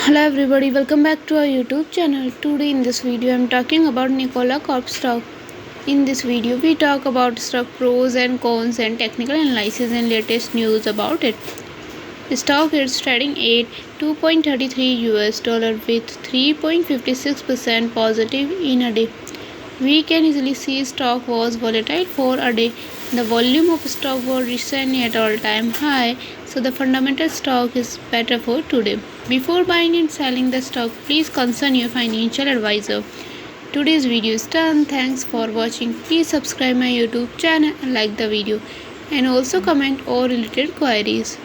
Hello everybody, welcome back to our YouTube channel. Today in this video I am talking about Nikola Corp stock. In this video we talk about stock pros and cons and technical analysis and latest news about it. The stock is trading at $2.33 with 3.56% positive in a day. We can easily see stock was volatile for a day. The volume of stock was recently at all-time high, so the fundamental stock is better for today. Before buying and selling the stock, please consult your financial advisor. Today's video is done. Thanks for watching. Please subscribe my YouTube channel and like the video, and also comment all related queries.